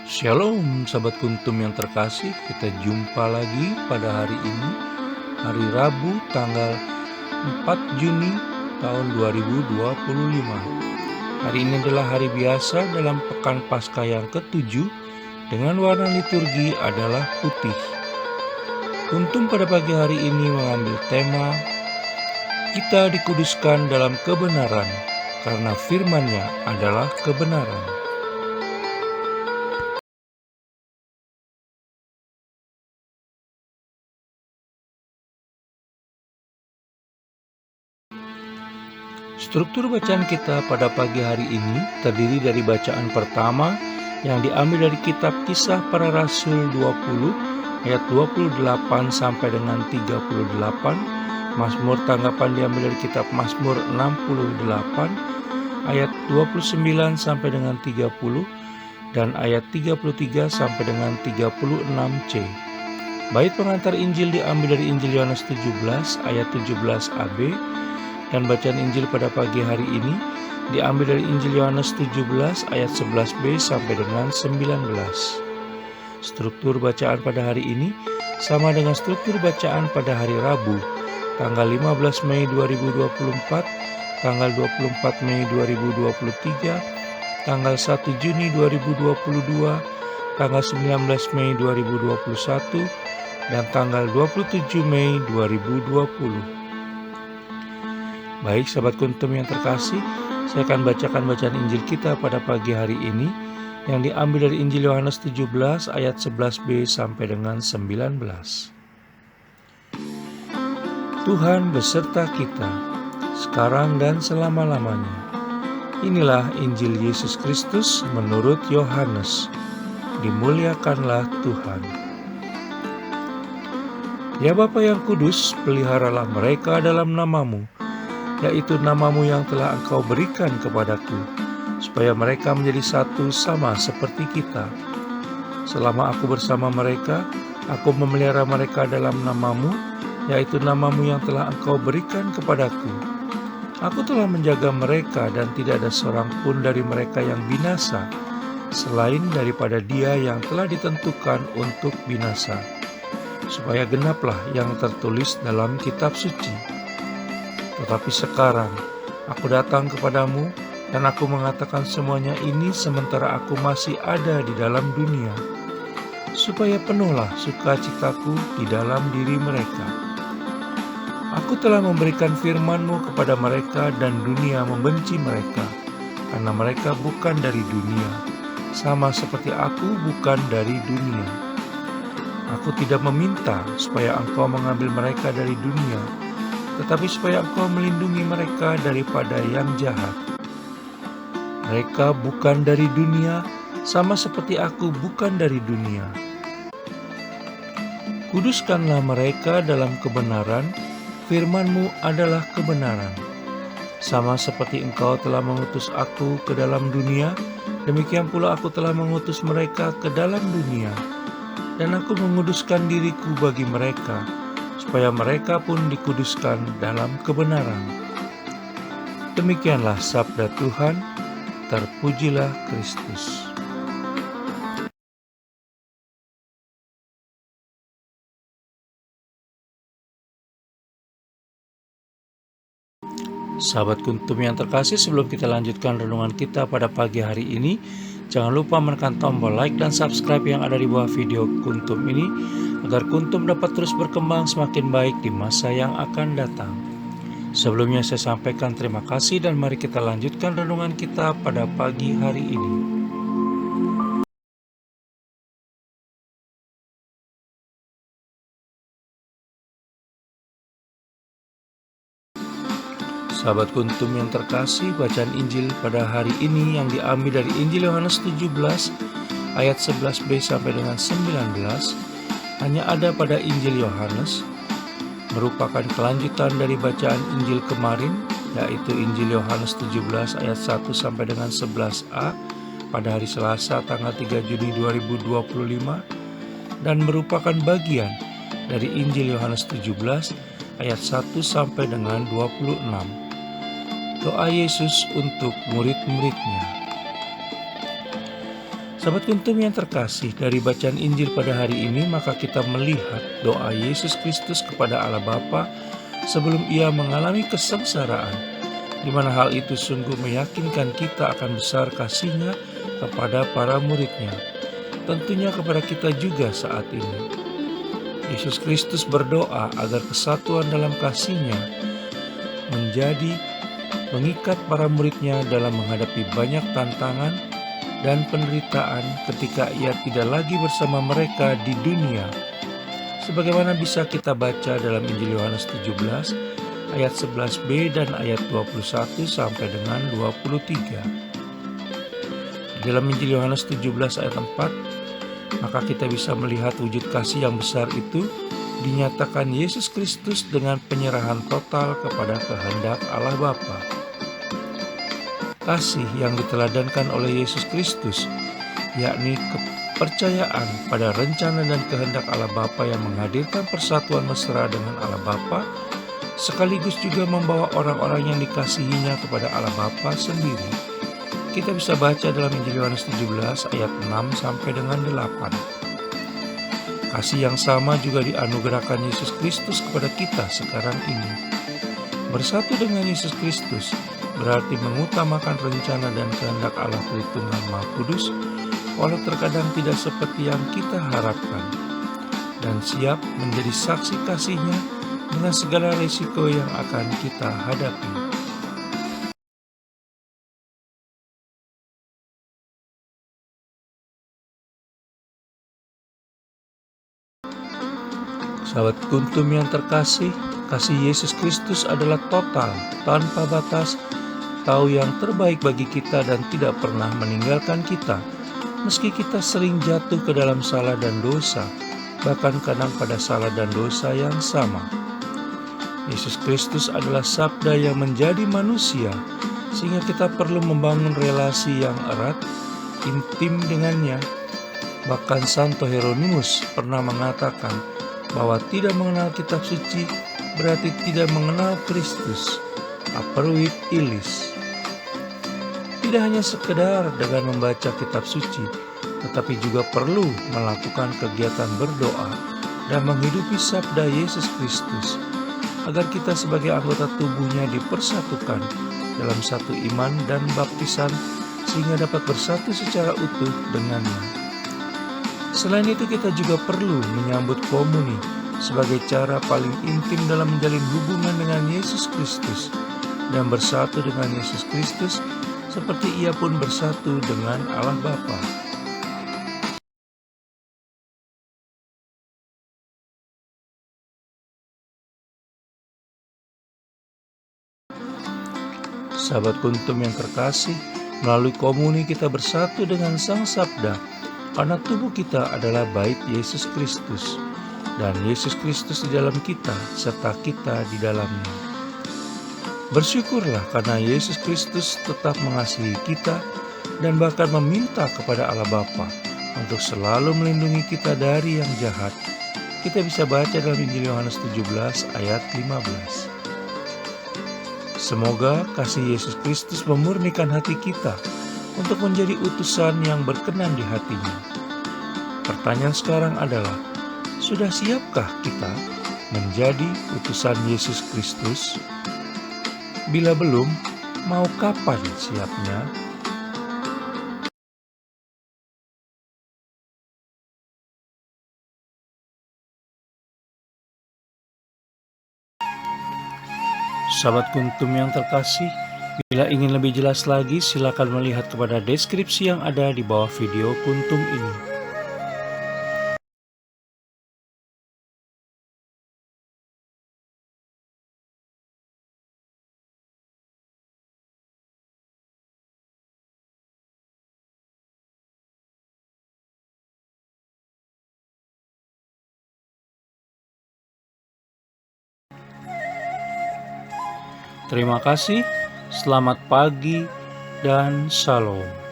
Shalom sahabat kuntum yang terkasih, kita jumpa lagi pada hari ini, hari Rabu tanggal 4 Juni tahun 2025. Hari ini adalah hari biasa dalam pekan Paskah yang ke-7 dengan warna liturgi adalah putih. Kuntum pada pagi hari ini mengambil tema kita dikuduskan dalam kebenaran karena firman-Nya adalah kebenaran. Struktur bacaan kita pada pagi hari ini terdiri dari bacaan pertama yang diambil dari kitab Kisah Para Rasul 20 ayat 28 sampai dengan 38, Mazmur tanggapan diambil dari kitab Mazmur 68 ayat 29 sampai dengan 30 dan ayat 33 sampai dengan 36c. Bait pengantar Injil diambil dari Injil Yohanes 17 ayat 17ab. Dan bacaan Injil pada pagi hari ini diambil dari Injil Yohanes 17 ayat 11b sampai dengan 19. Struktur bacaan pada hari ini sama dengan struktur bacaan pada hari Rabu, tanggal 15 Mei 2024, tanggal 24 Mei 2023, tanggal 1 Juni 2022, tanggal 19 Mei 2021, dan tanggal 27 Mei 2020. Baik sahabat kuntum yang terkasih, saya akan bacakan bacaan Injil kita pada pagi hari ini yang diambil dari Injil Yohanes 17 ayat 11b sampai dengan 19. Tuhan beserta kita, sekarang dan selama-lamanya. Inilah Injil Yesus Kristus menurut Yohanes. Dimuliakanlah Tuhan. Ya Bapa yang kudus, peliharalah mereka dalam nama-Mu, yaitu nama-Mu yang telah Engkau berikan kepadaku, supaya mereka menjadi satu sama seperti kita. Selama aku bersama mereka, aku memelihara mereka dalam nama-Mu, yaitu nama-Mu yang telah Engkau berikan kepadaku. Aku telah menjaga mereka dan tidak ada seorang pun dari mereka yang binasa, selain daripada dia yang telah ditentukan untuk binasa, supaya genaplah yang tertulis dalam kitab suci. Tetapi sekarang aku datang kepadamu dan aku mengatakan semuanya ini sementara aku masih ada di dalam dunia, supaya penuhlah sukacitaku di dalam diri mereka. Aku telah memberikan firman-Mu kepada mereka dan dunia membenci mereka, karena mereka bukan dari dunia, sama seperti aku bukan dari dunia. Aku tidak meminta supaya Engkau mengambil mereka dari dunia, tetapi supaya Engkau melindungi mereka daripada yang jahat. Mereka bukan dari dunia, sama seperti aku bukan dari dunia. Kuduskanlah mereka dalam kebenaran, firman-Mu adalah kebenaran. Sama seperti Engkau telah mengutus aku ke dalam dunia, demikian pula aku telah mengutus mereka ke dalam dunia. Dan aku menguduskan diriku bagi mereka, supaya mereka pun dikuduskan dalam kebenaran. Demikianlah sabda Tuhan, terpujilah Kristus. Sahabat kuntum yang terkasih, sebelum kita lanjutkan renungan kita pada pagi hari ini, jangan lupa menekan tombol like dan subscribe yang ada di bawah video kuntum ini, agar kuntum dapat terus berkembang semakin baik di masa yang akan datang. Sebelumnya saya sampaikan terima kasih dan mari kita lanjutkan renungan kita pada pagi hari ini. Sahabat kuntum yang terkasih, bacaan Injil pada hari ini yang diambil dari Injil Yohanes 17 ayat 11b sampai dengan 19 hanya ada pada Injil Yohanes, merupakan kelanjutan dari bacaan Injil kemarin, yaitu Injil Yohanes 17 ayat 1 sampai dengan 11a pada hari Selasa tanggal 3 Juni 2025, dan merupakan bagian dari Injil Yohanes 17 ayat 1 sampai dengan 26. Doa Yesus untuk murid-muridnya. Sahabat Kuntum yang terkasih, dari bacaan Injil pada hari ini maka kita melihat doa Yesus Kristus kepada Allah Bapa sebelum ia mengalami kesengsaraan, di mana hal itu sungguh meyakinkan kita akan besar kasih-Nya kepada para murid-Nya, tentunya kepada kita juga saat ini. Yesus Kristus berdoa agar kesatuan dalam kasih-Nya menjadi mengikat para murid-Nya dalam menghadapi banyak tantangan dan penderitaan ketika ia tidak lagi bersama mereka di dunia. Sebagaimana bisa kita baca dalam Injil Yohanes 17 ayat 11b dan ayat 21 sampai dengan 23. Di dalam Injil Yohanes 17 ayat 4, maka kita bisa melihat wujud kasih yang besar itu dinyatakan Yesus Kristus dengan penyerahan total kepada kehendak Allah Bapa. Kasih yang diteladankan oleh Yesus Kristus, yakni kepercayaan pada rencana dan kehendak Allah Bapa yang menghadirkan persatuan mesra dengan Allah Bapa, sekaligus juga membawa orang-orang yang dikasihinya kepada Allah Bapa sendiri. Kita bisa baca dalam Injil Yohanes 17 ayat 6 sampai dengan 8. Kasih yang sama juga dianugerahkan Yesus Kristus kepada kita sekarang ini. Bersatu dengan Yesus Kristus berarti mengutamakan rencana dan kehendak Allah Tritunggal Maha Kudus, walau terkadang tidak seperti yang kita harapkan, dan siap menjadi saksi kasih-Nya dengan segala risiko yang akan kita hadapi. Sahabat Kuntum yang terkasih, kasih Yesus Kristus adalah total, tanpa batas, tahu yang terbaik bagi kita dan tidak pernah meninggalkan kita, meski kita sering jatuh ke dalam salah dan dosa, bahkan kadang pada salah dan dosa yang sama. Yesus Kristus adalah sabda yang menjadi manusia, sehingga kita perlu membangun relasi yang erat, intim dengannya. Bahkan Santo Hieronymus pernah mengatakan bahwa tidak mengenal kitab suci berarti tidak mengenal Kristus. Aperuit illis. Tidak hanya sekedar dengan membaca kitab suci, tetapi juga perlu melakukan kegiatan berdoa dan menghidupi sabda Yesus Kristus, agar kita sebagai anggota tubuhnya dipersatukan dalam satu iman dan baptisan, sehingga dapat bersatu secara utuh dengannya. Selain itu, kita juga perlu menyambut komuni sebagai cara paling intim dalam menjalin hubungan dengan Yesus Kristus dan bersatu dengan Yesus Kristus seperti ia pun bersatu dengan Allah Bapa. Sahabat Kuntum yang terkasih, melalui komuni kita bersatu dengan Sang Sabda, karena tubuh kita adalah bait Yesus Kristus, dan Yesus Kristus di dalam kita, serta kita di dalamnya. Bersyukurlah karena Yesus Kristus tetap mengasihi kita dan bahkan meminta kepada Allah Bapa untuk selalu melindungi kita dari yang jahat. Kita bisa baca dalam Injil Yohanes 17 ayat 15. Semoga kasih Yesus Kristus memurnikan hati kita untuk menjadi utusan yang berkenan di hati-Nya. Pertanyaan sekarang adalah, sudah siapkah kita menjadi utusan Yesus Kristus? Bila belum, mau kapan siapnya? Sahabat Kuntum yang terkasih, bila ingin lebih jelas lagi, silakan melihat kepada deskripsi yang ada di bawah video Kuntum ini. Terima kasih, selamat pagi, dan shalom.